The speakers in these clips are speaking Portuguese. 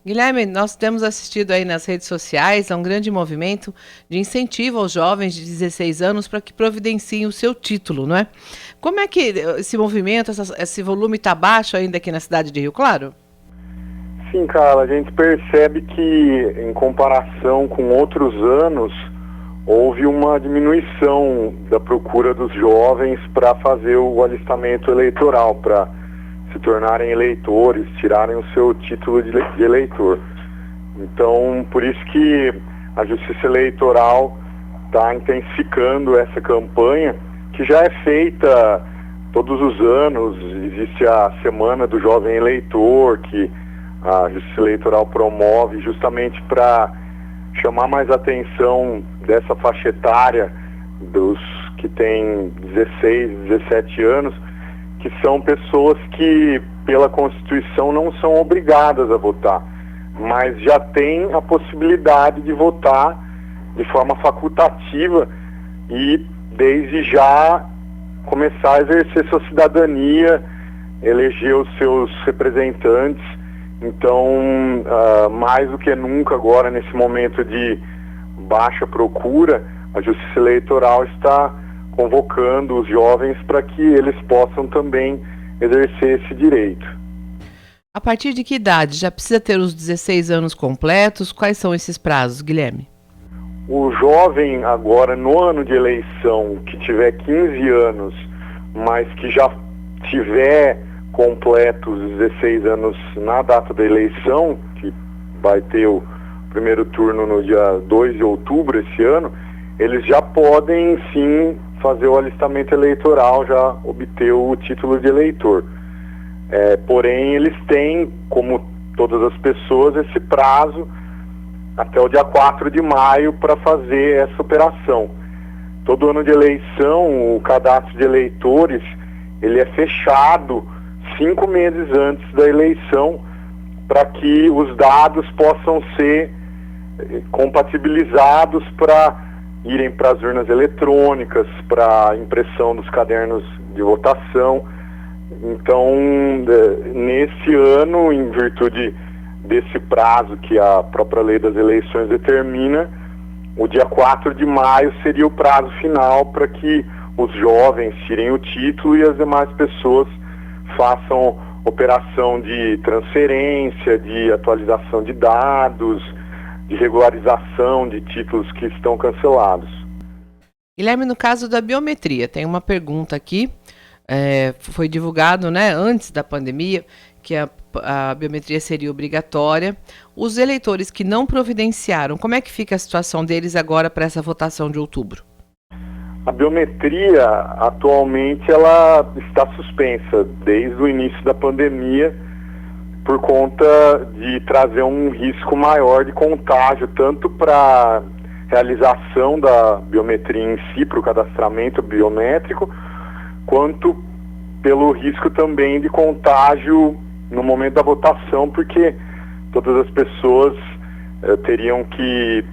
Guilherme, nós temos assistido aí nas redes sociais a um grande movimento de incentivo aos jovens de 16 anos para que providenciem o seu título, não é? Como é que esse movimento, esse volume está baixo ainda aqui na cidade de Rio Claro? Sim, Carla, a gente percebe que, em comparação com outros anos, houve uma diminuição da procura dos jovens para fazer o alistamento eleitoral, para se tornarem eleitores, tirarem o seu título de eleitor. Então, por isso que a Justiça Eleitoral está intensificando essa campanha, que já é feita todos os anos. Existe a Semana do Jovem Eleitor, que a Justiça Eleitoral promove justamente para chamar mais atenção dessa faixa etária dos que têm 16, 17 anos, que são pessoas que, pela Constituição, não são obrigadas a votar, mas já têm a possibilidade de votar de forma facultativa e, desde já, começar a exercer sua cidadania, eleger os seus representantes. Então, mais do que nunca agora, nesse momento de baixa procura, a Justiça Eleitoral está convocando os jovens para que eles possam também exercer esse direito. A partir de que idade? Já precisa ter os 16 anos completos? Quais são esses prazos, Guilherme? O jovem agora, no ano de eleição, que tiver 15 anos, mas que já tiver completos 16 anos na data da eleição, que vai ter o primeiro turno no dia 2 de outubro esse ano, eles já podem sim fazer o alistamento eleitoral, já obter o título de eleitor. Porém, eles têm, como todas as pessoas, esse prazo até o dia 4 de maio para fazer essa operação. Todo ano de eleição, o cadastro de eleitores, ele é fechado 5 meses antes da eleição, para que os dados possam ser compatibilizados para irem para as urnas eletrônicas, para a impressão dos cadernos de votação. Então, nesse ano, em virtude desse prazo que a própria lei das eleições determina, o dia 4 de maio seria o prazo final para que os jovens tirem o título e as demais pessoas façam operação de transferência, de atualização de dados, de regularização de títulos que estão cancelados. Guilherme, no caso da biometria, tem uma pergunta aqui. Foi divulgado, antes da pandemia, que a biometria seria obrigatória. Os eleitores que não providenciaram, como é que fica a situação deles agora para essa votação de outubro? A biometria, atualmente, ela está suspensa desde o início da pandemia por conta de trazer um risco maior de contágio, tanto para a realização da biometria em si, para o cadastramento biométrico, quanto pelo risco também de contágio no momento da votação, porque todas as pessoas teriam que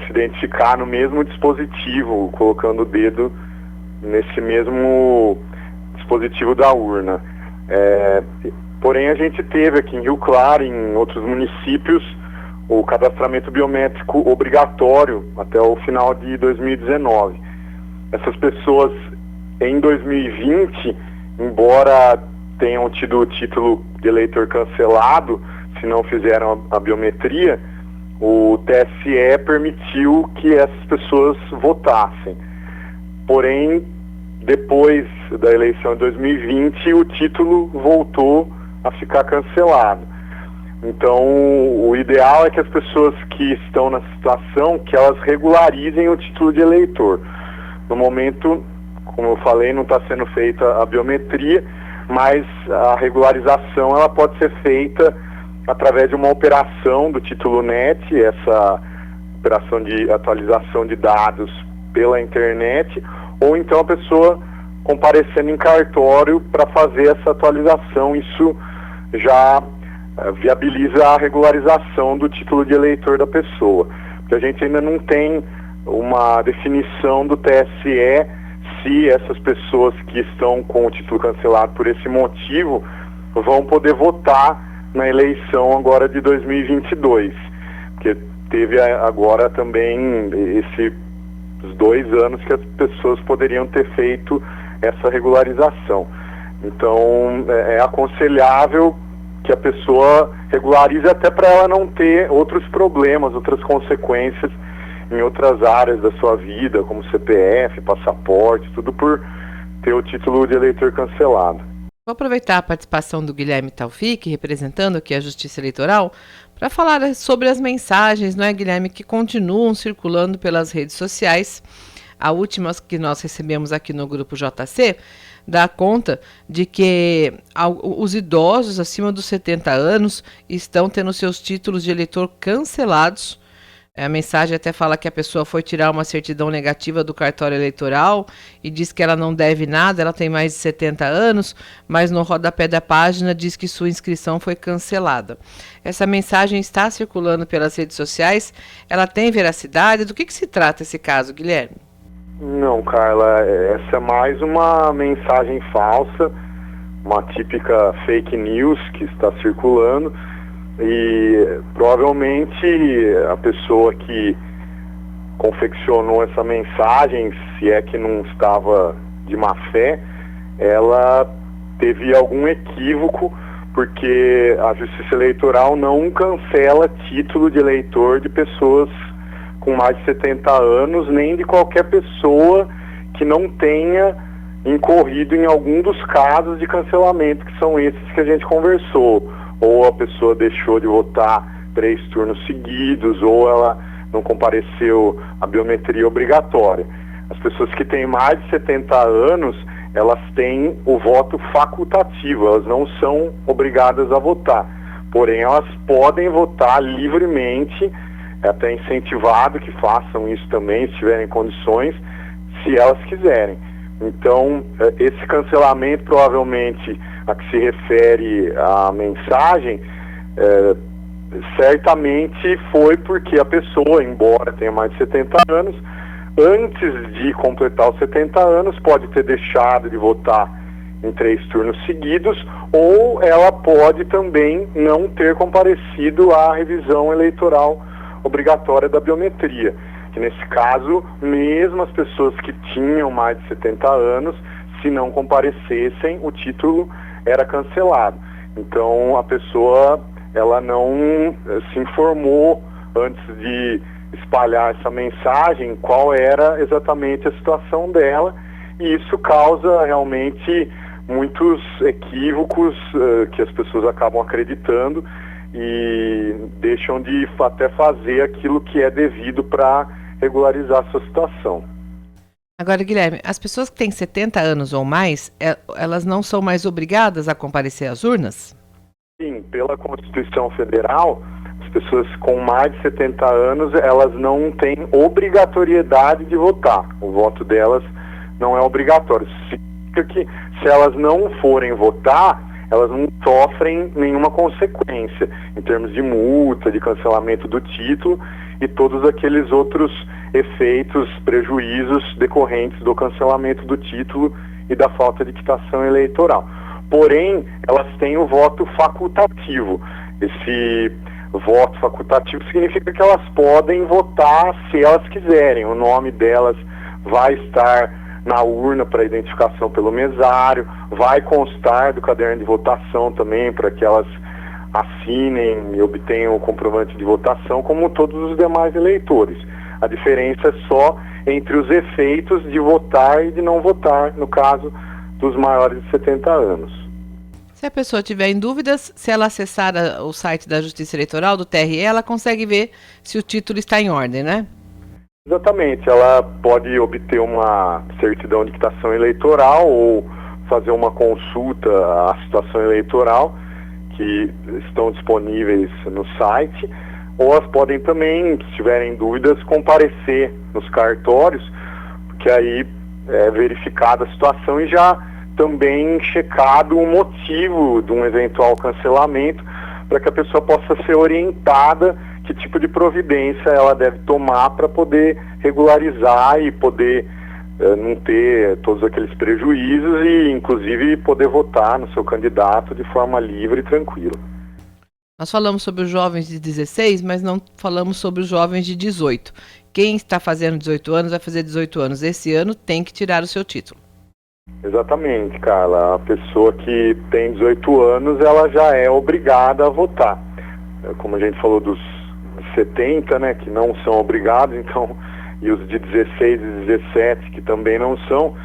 se identificar no mesmo dispositivo, colocando o dedo nesse mesmo dispositivo da urna. Porém, a gente teve aqui em Rio Claro, em outros municípios, o cadastramento biométrico obrigatório até o final de 2019. Essas pessoas, em 2020, embora tenham tido o título de eleitor cancelado, se não fizeram a biometria, o TSE permitiu que essas pessoas votassem. Porém, depois da eleição de 2020, o título voltou a ficar cancelado. Então, o ideal é que as pessoas que estão na situação, que elas regularizem o título de eleitor. No momento, como eu falei, não está sendo feita a biometria, mas a regularização ela pode ser feita através de uma operação do título NET, essa operação de atualização de dados pela internet, ou então a pessoa comparecendo em cartório para fazer essa atualização. Isso já viabiliza a regularização do título de eleitor da pessoa. Porque a gente ainda não tem uma definição do TSE se essas pessoas que estão com o título cancelado por esse motivo vão poder votar na eleição agora de 2022, porque teve agora também os 2 anos que as pessoas poderiam ter feito essa regularização. Então, é aconselhável que a pessoa regularize até para ela não ter outros problemas, outras consequências em outras áreas da sua vida, como CPF, passaporte, tudo por ter o título de eleitor cancelado. Vou aproveitar a participação do Guilherme Taufik, representando aqui a Justiça Eleitoral, para falar sobre as mensagens, não é, Guilherme, que continuam circulando pelas redes sociais. A última que nós recebemos aqui no grupo JC dá conta de que os idosos acima dos 70 anos estão tendo seus títulos de eleitor cancelados. A mensagem até fala que a pessoa foi tirar uma certidão negativa do cartório eleitoral e diz que ela não deve nada, ela tem mais de 70 anos, mas no rodapé da página diz que sua inscrição foi cancelada. Essa mensagem está circulando pelas redes sociais, ela tem veracidade? Do que se trata esse caso, Guilherme? Não, Carla, essa é mais uma mensagem falsa, uma típica fake news que está circulando. E provavelmente a pessoa que confeccionou essa mensagem, se é que não estava de má fé, ela teve algum equívoco, porque a Justiça Eleitoral não cancela título de eleitor de pessoas com mais de 70 anos, nem de qualquer pessoa que não tenha incorrido em algum dos casos de cancelamento, que são esses que a gente conversou. Ou a pessoa deixou de votar 3 turnos seguidos, ou ela não compareceu à biometria obrigatória. As pessoas que têm mais de 70 anos, elas têm o voto facultativo, elas não são obrigadas a votar. Porém, elas podem votar livremente, é até incentivado que façam isso também, se tiverem condições, se elas quiserem. Então, esse cancelamento, provavelmente, a que se refere a mensagem, certamente foi porque a pessoa, embora tenha mais de 70 anos, antes de completar os 70 anos, pode ter deixado de votar em 3 turnos seguidos, ou ela pode também não ter comparecido à revisão eleitoral obrigatória da biometria. Que nesse caso, mesmo as pessoas que tinham mais de 70 anos, se não comparecessem, o título era cancelado. Então a pessoa, ela não se informou antes de espalhar essa mensagem qual era exatamente a situação dela, e isso causa realmente muitos equívocos que as pessoas acabam acreditando e deixam de até fazer aquilo que é devido para regularizar a sua situação. Agora, Guilherme, as pessoas que têm 70 anos ou mais, elas não são mais obrigadas a comparecer às urnas? Sim, pela Constituição Federal, as pessoas com mais de 70 anos, elas não têm obrigatoriedade de votar. O voto delas não é obrigatório. Isso significa que se elas não forem votar, elas não sofrem nenhuma consequência em termos de multa, de cancelamento do título e todos aqueles outros efeitos, prejuízos decorrentes do cancelamento do título e da falta de quitação eleitoral. Porém, elas têm o voto facultativo. Esse voto facultativo significa que elas podem votar se elas quiserem. O nome delas vai estar na urna para identificação pelo mesário, vai constar do caderno de votação também para que elas assinem e obtenham o comprovante de votação, como todos os demais eleitores. A diferença é só entre os efeitos de votar e de não votar, no caso dos maiores de 70 anos. Se a pessoa tiver em dúvidas, se ela acessar o site da Justiça Eleitoral, do TRE, ela consegue ver se o título está em ordem, né? Exatamente, ela pode obter uma certidão de quitação eleitoral ou fazer uma consulta à situação eleitoral, que estão disponíveis no site, ou elas podem também, se tiverem dúvidas, comparecer nos cartórios, porque aí é verificada a situação e já também checado o motivo de um eventual cancelamento, para que a pessoa possa ser orientada que tipo de providência ela deve tomar para poder regularizar e poder não ter todos aqueles prejuízos e, inclusive, poder votar no seu candidato de forma livre e tranquila. Nós falamos sobre os jovens de 16, mas não falamos sobre os jovens de 18. Quem está fazendo 18 anos vai fazer 18 anos esse ano, tem que tirar o seu título. Exatamente, Carla. A pessoa que tem 18 anos, ela já é obrigada a votar. Como a gente falou dos 70, né, que não são obrigados, então, e os de 16 e 17 que também não são.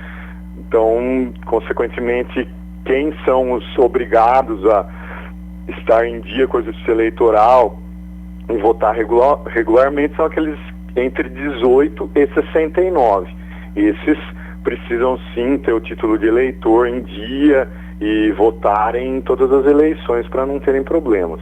Então, consequentemente, quem são os obrigados a estar em dia com a justiça eleitoral e votar regularmente são aqueles entre 18 e 69. Esses precisam sim ter o título de eleitor em dia e votarem em todas as eleições para não terem problemas.